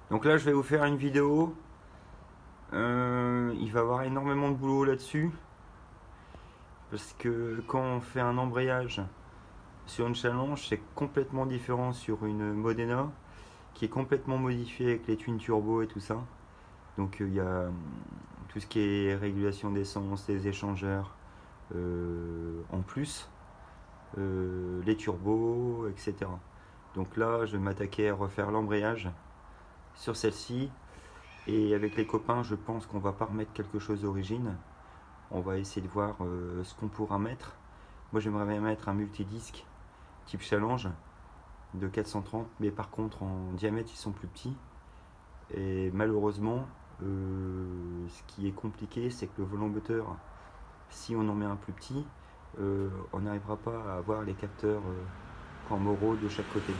Donc là je vais vous faire une vidéo. Il va y avoir énormément de boulot là-dessus. Parce que quand on fait un embrayage sur une Challenge, c'est complètement différent sur une Modena qui est complètement modifiée avec les twin turbo et tout ça. Donc il y a tout ce qui est régulation d'essence, les échangeurs en plus, les turbos, etc. Donc là je vais m'attaquer à refaire l'embrayage sur celle-ci. Et avec les copains, je pense qu'on va pas remettre quelque chose d'origine. On va essayer de voir ce qu'on pourra mettre. Moi j'aimerais bien mettre un multidisque type Challenge de 430, mais par contre en diamètre ils sont plus petits. Et malheureusement, ce qui est compliqué, c'est que le volant moteur, si on en met un plus petit, on n'arrivera pas à avoir les capteurs Cormoro de chaque côté.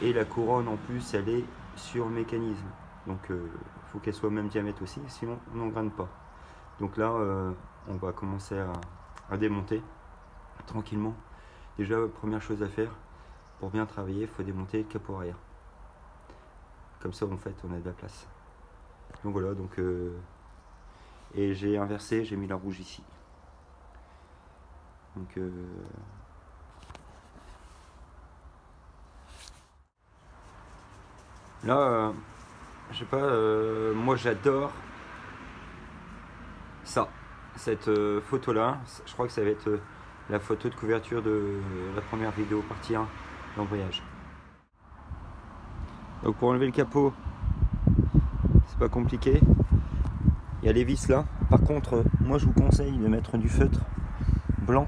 Et la couronne en plus, elle est sur le mécanisme. Donc il faut qu'elle soit au même diamètre aussi, sinon on n'engrane pas. Donc là, on va commencer à démonter tranquillement. Déjà, première chose à faire, pour bien travailler, il faut démonter le capot arrière. Comme ça, en fait, on a de la place. Donc voilà, donc et j'ai inversé, j'ai mis la rouge ici. Donc là, je sais pas, moi j'adore ça, cette photo là. Je crois que ça va être la photo de couverture de la première vidéo partie 1 d'embrayage. Donc pour enlever le capot, c'est pas compliqué. Il y a les vis là. Par contre, moi je vous conseille de mettre du feutre blanc,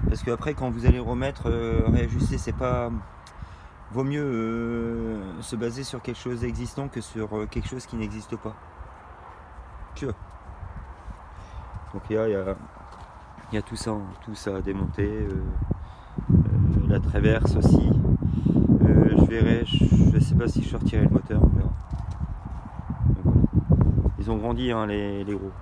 parce que après quand vous allez remettre, réajuster, c'est pas... Vaut mieux se baser sur quelque chose d'existant que sur quelque chose qui n'existe pas. Donc il y a tout ça à démonter. La traverse aussi. Je verrai, je sais pas si je sortirai le moteur, on verra. Donc, voilà. Ils ont grandi hein, les gros.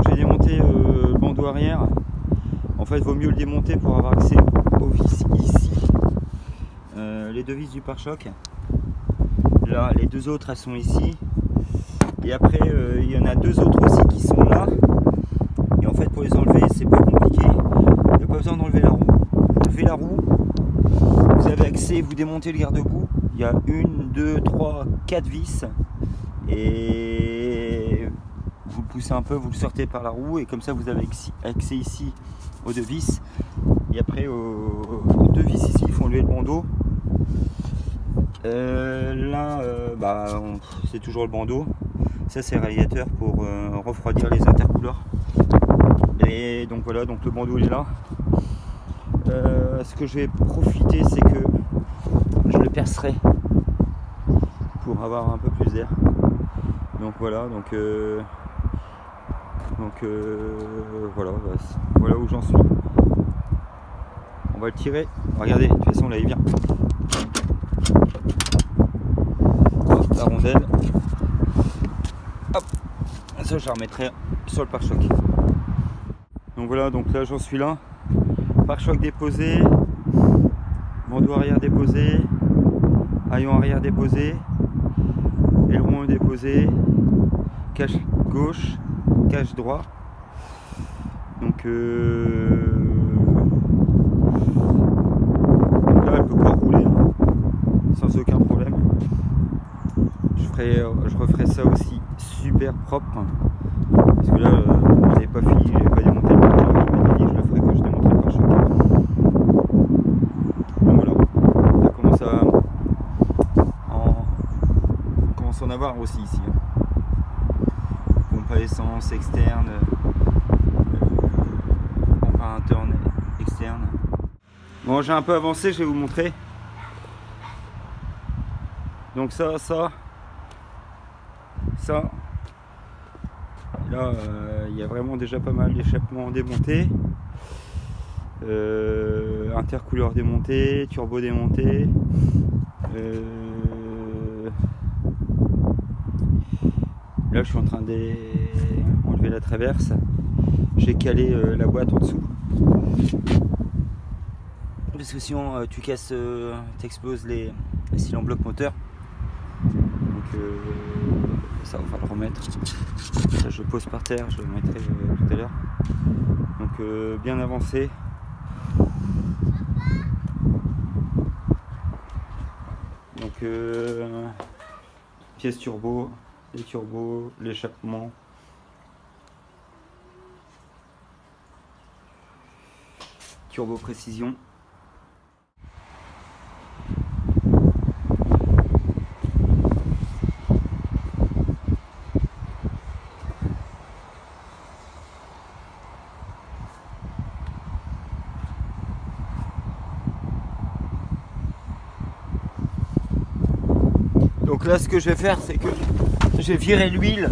J'ai démonté le bandeau arrière. En fait, il vaut mieux le démonter pour avoir accès aux vis ici. Les deux vis du pare-choc. Là, les deux autres, elles sont ici. Et après, il y en a deux autres aussi qui sont là. Et en fait, pour les enlever, c'est pas compliqué. Il n'y a pas besoin d'enlever la roue. Vous levez la roue. Vous avez accès, vous démontez le garde-boue. Il y a 1, 2, 3, 4 vis. Et vous le poussez un peu, vous le sortez par la roue. Et comme ça, vous avez accès ici aux deux vis. Et après, aux deux vis ici, il faut enlever le bandeau. Là, c'est toujours le bandeau. Ça, c'est le radiateur pour refroidir les intercouleurs. Et donc voilà, donc le bandeau il est là. Ce que je vais profiter, c'est que je le percerai pour avoir un peu plus d'air. Donc voilà, voilà, voilà où j'en suis. On va le tirer. Regardez, de toute façon là il vient. Hop, la rondelle. Hop, ça je la remettrai sur le pare-choc. Donc voilà, donc là j'en suis là. Pare-choc déposé, bandeau arrière déposé, haillon arrière déposé, aileron déposé, cache gauche, cache droit. Donc là elle peut pas rouler hein, sans aucun problème. Je referai ça aussi super propre, parce que là je n'avais pas fini, je n'avais pas démonté le moteur. Je m'étais dit je le ferai quand je démonterai le pare-choc. Donc voilà, on commence à en avoir aussi ici. Pompe à essence externe, pompe à interne externe. Bon, j'ai un peu avancé, je vais vous montrer. Donc ça. Là, il y a vraiment déjà pas mal d'échappements démontés. Intercouleur démonté, turbo démonté. Là, je suis en train d'enlever la traverse. j'ai calé la boîte en dessous. Parce que sinon tu casses, t'exploses les cylindres blocs moteurs. Donc ça on va le remettre. Ça, je le pose par terre, je le mettrai tout à l'heure. Donc bien avancé. Donc pièce turbo, les turbos, l'échappement. Turbo précision. Donc là ce que je vais faire c'est que j'ai viré l'huile.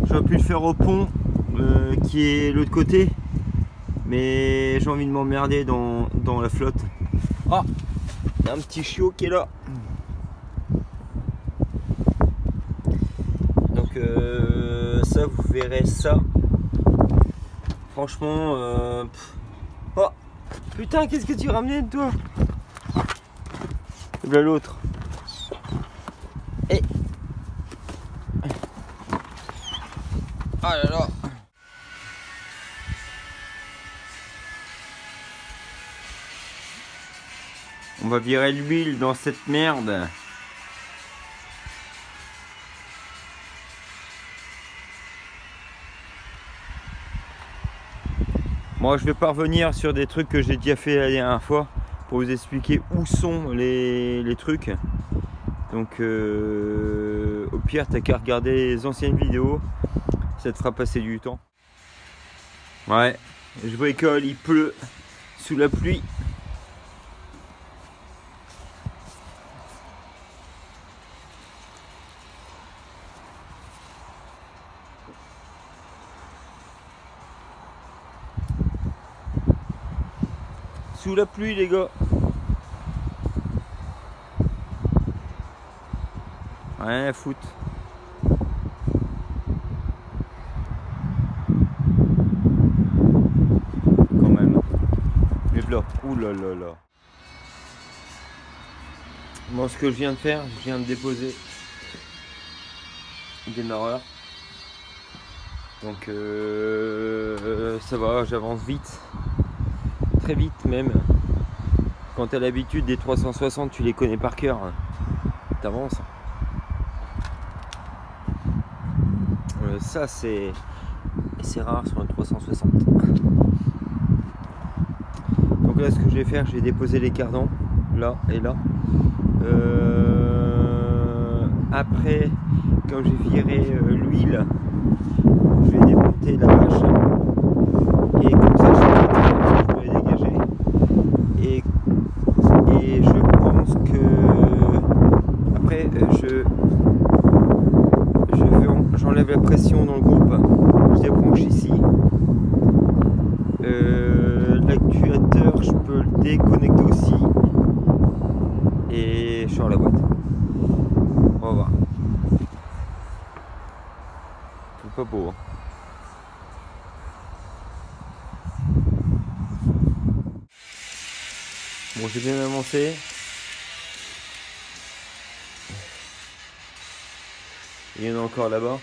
J'aurais pu le faire au pont qui est l'autre côté. Mais j'ai envie de m'emmerder dans la flotte. Ah, il y a un petit chiot qui est là. Donc ça, vous verrez ça. Franchement, oh, putain, qu'est-ce que tu ramenais toi? Et là l'autre. Et ah là là. On va virer l'huile dans cette merde. Moi, je vais pas revenir sur des trucs que j'ai déjà fait la dernière fois pour vous expliquer où sont les trucs. Donc, au pire, t'as qu'à regarder les anciennes vidéos. Ça te fera passer du temps. Ouais, je bricole, il pleut sous la pluie. Sous la pluie les gars. Rien à foutre. Quand même. Mais là, ouh là là là. Bon, ce que je viens de faire, je viens de déposer le démarreur. Donc ça va, j'avance vite. Très vite même. Quand tu as l'habitude des 360, tu les connais par cœur. T'avances. Ça c'est rare sur un 360. Donc là ce que je vais faire, j'ai déposé les cardans là et là. Après, quand j'ai viré l'huile, je vais démonter la bâche et comme ça je peux les dégager. Et je pense que après j'enlève la pression dans le groupe, je débranche ici. L'actuateur je peux le déconnecter aussi et je sors la boîte. On va voir. C'est pas beau hein. Bon, j'ai bien avancé. Il y en a encore là-bas.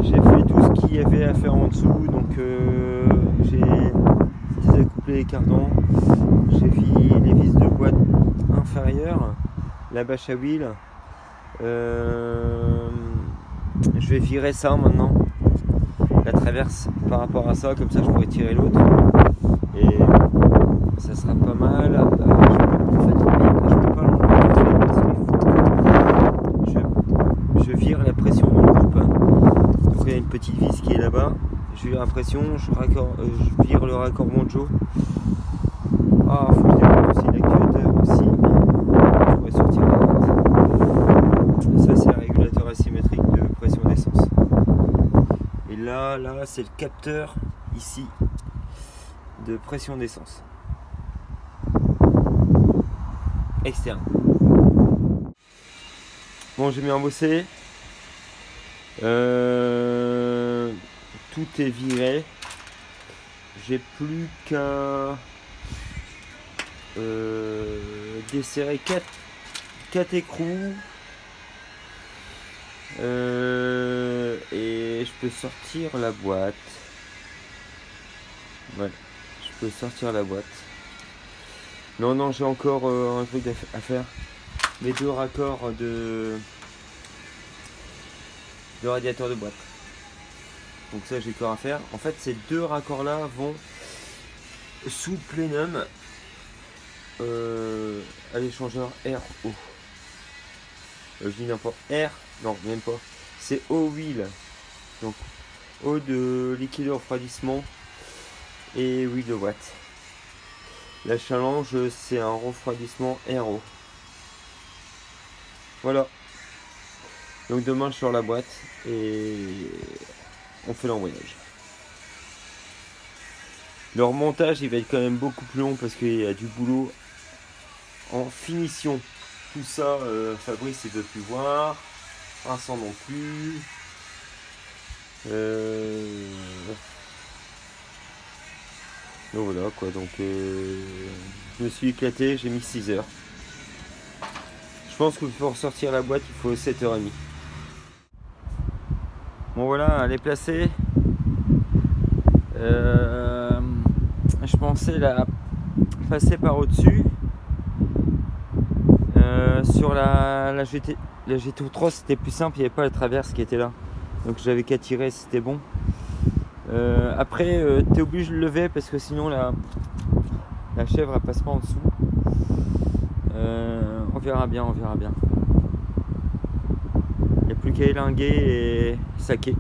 J'ai fait tout ce qu'il y avait à faire en dessous, donc j'ai désaccouplé les cardans, j'ai mis les vis de boîte inférieures, la bâche à huile. Je vais virer ça maintenant, la traverse par rapport à ça, comme ça je pourrais tirer l'autre et ça sera pas mal. Je peux pas l'enlever parce que je vire la pression dans le groupe. Donc il y a une petite vis qui est là-bas, je vire la pression, je vire le raccordement de Joe. Ah, faut que je démonte aussi l'actuateur aussi. Je pourrais sortir la droite. Ça c'est un régulateur asymétrique de pression d'essence. Et là c'est le capteur ici de pression d'essence externe. Bon, j'ai bien bossé. Tout est viré. J'ai plus qu'à desserrer 4 écrous. Et je peux sortir la boîte. Ouais, je peux sortir la boîte. Non, j'ai encore un truc à faire. Mes 2 raccords de radiateur de boîte. Donc ça, j'ai encore à faire. En fait, ces 2 raccords là vont sous plénum à l'échangeur RO. Je dis n'importe R, non même pas. C'est eau huile. Donc eau de liquide de refroidissement et huile de boîte. La challenge, c'est un refroidissement RO. Voilà. Donc demain je sors la boîte et on fait l'embrayage. Le remontage il va être quand même beaucoup plus long parce qu'il y a du boulot en finition. Tout ça, Fabrice il veut plus voir, Vincent non plus. Donc voilà quoi, donc je me suis éclaté, j'ai mis 6 heures. Je pense que pour sortir la boîte il faut 7h30. Bon voilà, elle est placée. Je pensais la passer par au-dessus. Sur la GT3 c'était plus simple, il n'y avait pas la traverse qui était là. Donc j'avais qu'à tirer, c'était bon. Après, tu es obligé de le lever parce que sinon la chèvre elle passe pas en dessous. On verra bien, on verra bien. Il n'y a plus qu'à élinguer et saquer.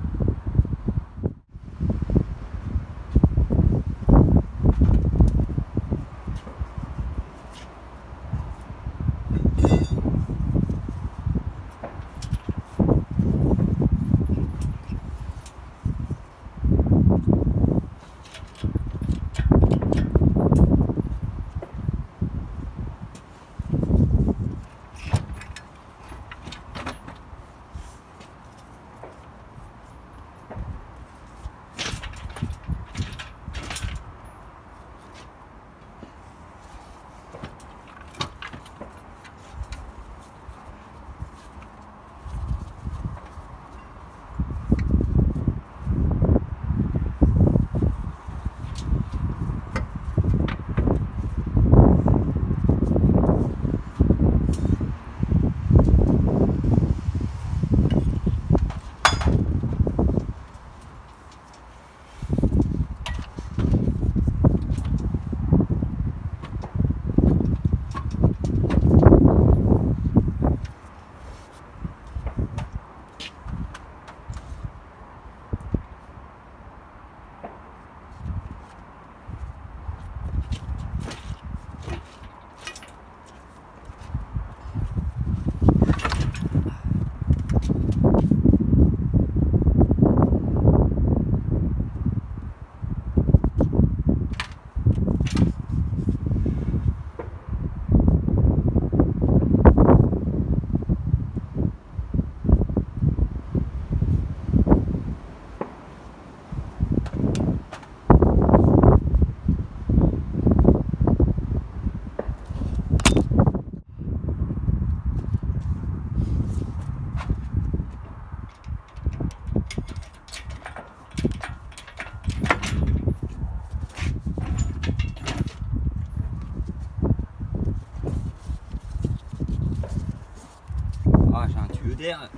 d'air.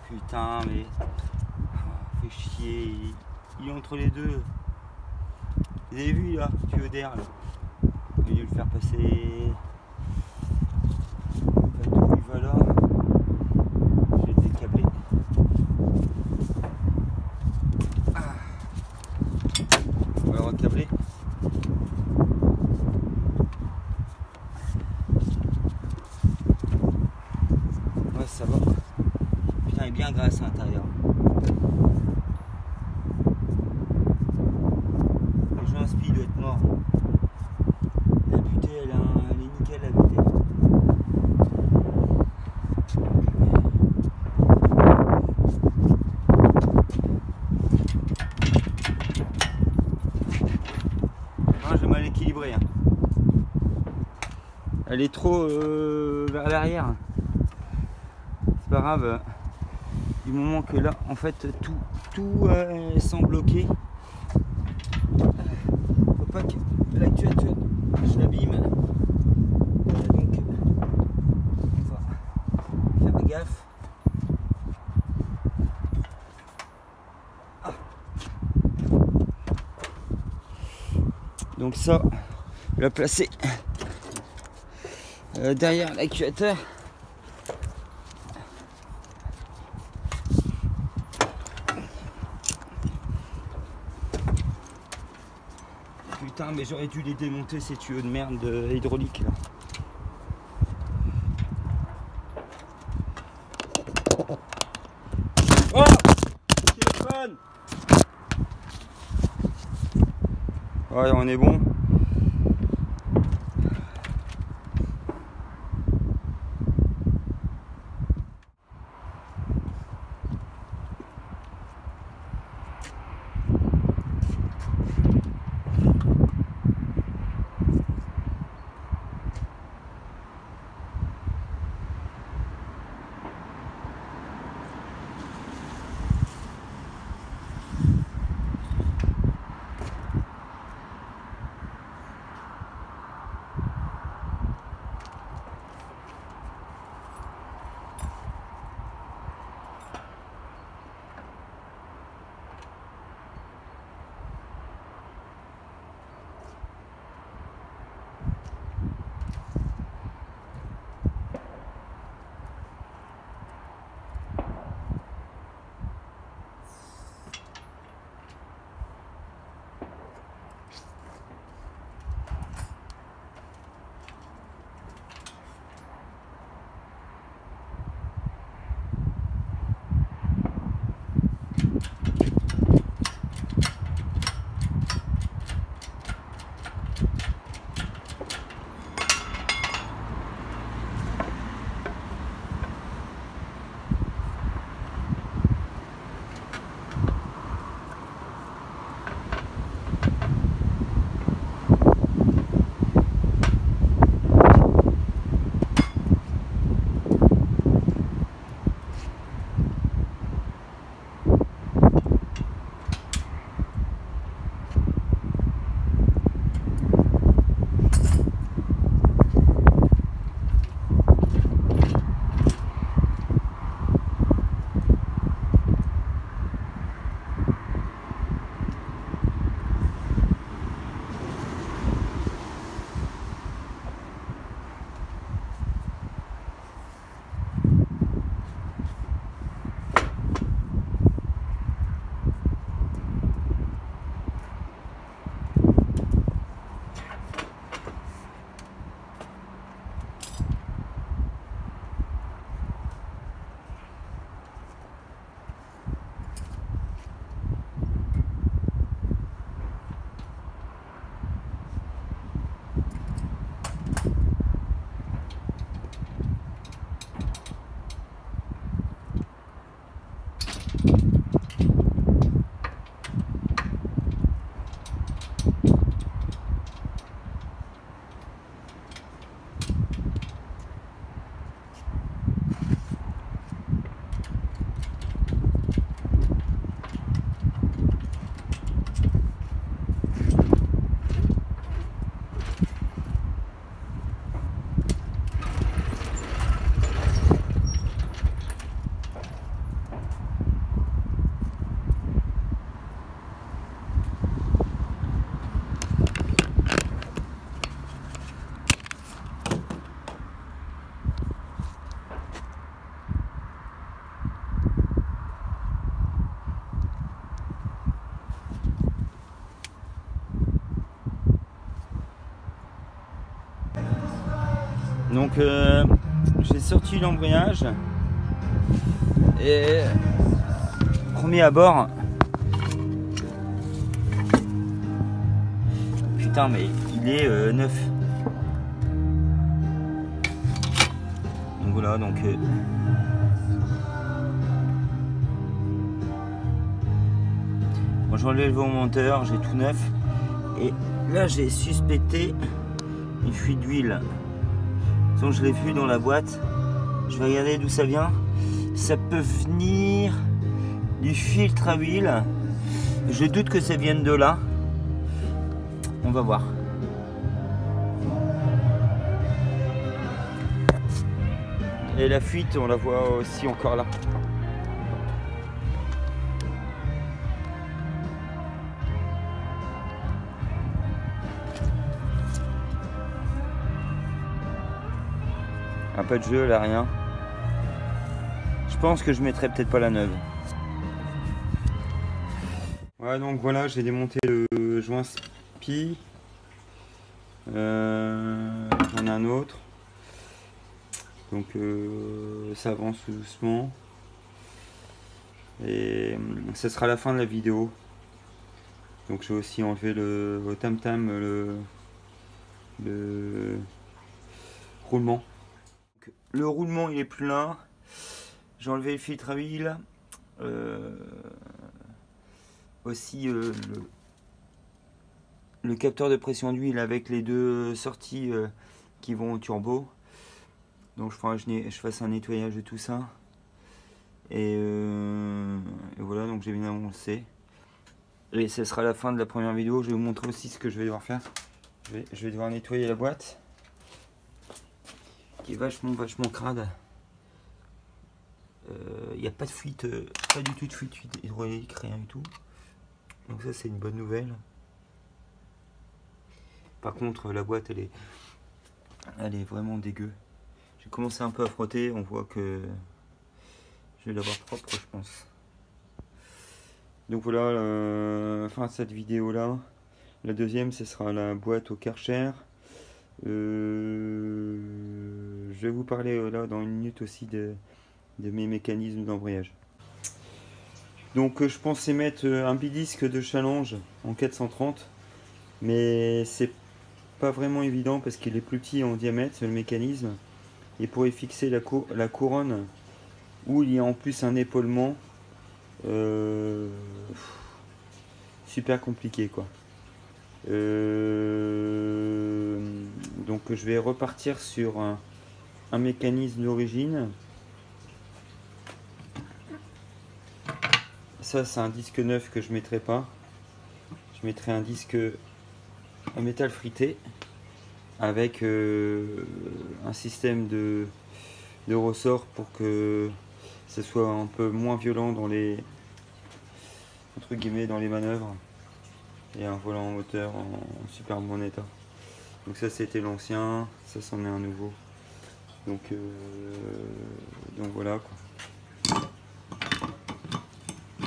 Putain, mais fait chier. Il est entre les deux. Vous avez vu là, tuyau d'air là. J'ai dû le faire passer. D'où il va là. J'ai décablé. On va le recabler. Ouais, ça va. Putain, il est bien grasse à l'intérieur. mort. La butée, elle est nickel, la butée. Ah, j'ai mal équilibré. Hein. Elle est trop vers l'arrière. C'est pas grave. Du moment que là, en fait, tout semble bloquer. Faut pas que l'actuateur, je l'abîme. Donc, on va faire gaffe. Ah. Donc ça, je vais la placer derrière l'actuateur. Putain, mais j'aurais dû les démonter ces tuyaux de merde hydraulique là. Oh, téléphone. Ouais, on est bon. Donc j'ai sorti l'embrayage et premier abord, putain, mais il est neuf. Donc voilà, donc moi j'ai enlevé le vent monteur, j'ai tout neuf. Et là j'ai suspecté une fuite d'huile. Donc je l'ai vu dans la boîte. Je vais regarder d'où ça vient. Ça peut venir du filtre à huile. Je doute que ça vienne de là. On va voir. Et la fuite, on la voit aussi encore là. Un peu de jeu là, rien. Je pense que je mettrai peut-être pas la neuve. Ouais, donc voilà, j'ai démonté le joint SPI. J'en ai un autre. Donc ça avance doucement. Et ce sera la fin de la vidéo. Donc j'ai aussi enlevé le tam-tam, le roulement. Donc, le roulement il est plus là. J'ai enlevé le filtre à huile. Aussi le capteur de pression d'huile avec les deux sorties qui vont au turbo. Donc je fasse un nettoyage de tout ça. Et voilà, donc j'ai bien avancé. Et ce sera la fin de la première vidéo. Je vais vous montrer aussi ce que je vais devoir faire. Je vais devoir nettoyer la boîte. Qui est vachement crade. Il n'y a pas de fuite, pas du tout de fuite hydraulique, rien du tout. Donc ça c'est une bonne nouvelle. Par contre la boîte elle est vraiment dégueu. J'ai commencé un peu à frotter, on voit que je vais l'avoir propre je pense. Donc voilà, fin de cette vidéo là. La deuxième ce sera la boîte au Karcher. Je vais vous parler là dans une minute aussi de mes mécanismes d'embrayage. Donc je pensais mettre un bidisque de challenge en 430, mais c'est pas vraiment évident parce qu'il est plus petit en diamètre le mécanisme, et pour y fixer la couronne où il y a en plus un épaulement, super compliqué quoi. Donc je vais repartir sur un mécanisme d'origine. Ça c'est un disque neuf que je mettrai pas. Je mettrai un disque en métal frité avec un système de ressort pour que ce soit un peu moins violent dans les entre guillemets dans les manœuvres, et un volant moteur en super bon état. Donc ça c'était l'ancien, ça c'en est un nouveau. Donc voilà quoi.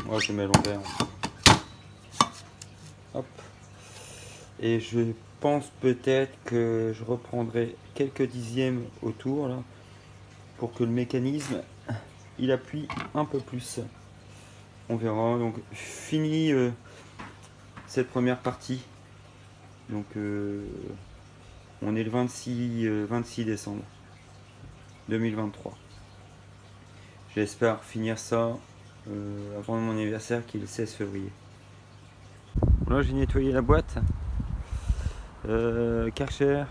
Ouais, je mets à l'envers. Hop. Et je pense peut-être que je reprendrai quelques dixièmes autour là pour que le mécanisme il appuie un peu plus. On verra. Donc fini cette première partie. Donc on est le 26 décembre 2023. J'espère finir ça avant mon anniversaire qui est le 16 février. Là j'ai nettoyé la boîte Karcher,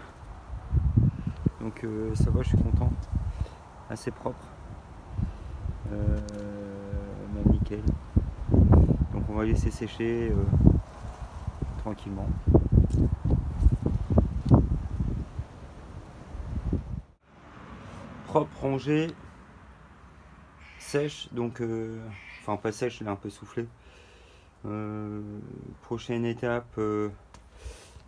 donc ça va, je suis content, assez propre, même nickel. Donc on va laisser sécher tranquillement. Propre, rangé, sèche, donc enfin pas sèche, elle est un peu soufflée. Prochaine étape,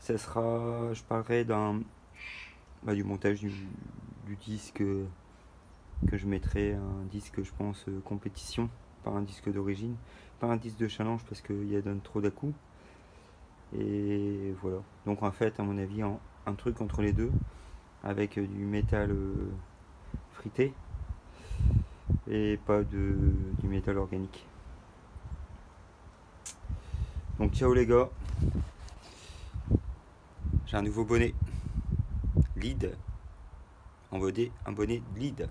ça sera, je parlerai du montage du disque, que je mettrai un disque, je pense, compétition, pas un disque d'origine, pas un disque de challenge parce qu'il donne trop d'à-coups. Et voilà, donc en fait à mon avis un truc entre les deux avec du métal frité et pas du métal organique. Donc ciao les gars. J'ai un nouveau bonnet. Lead. Un bonnet lead.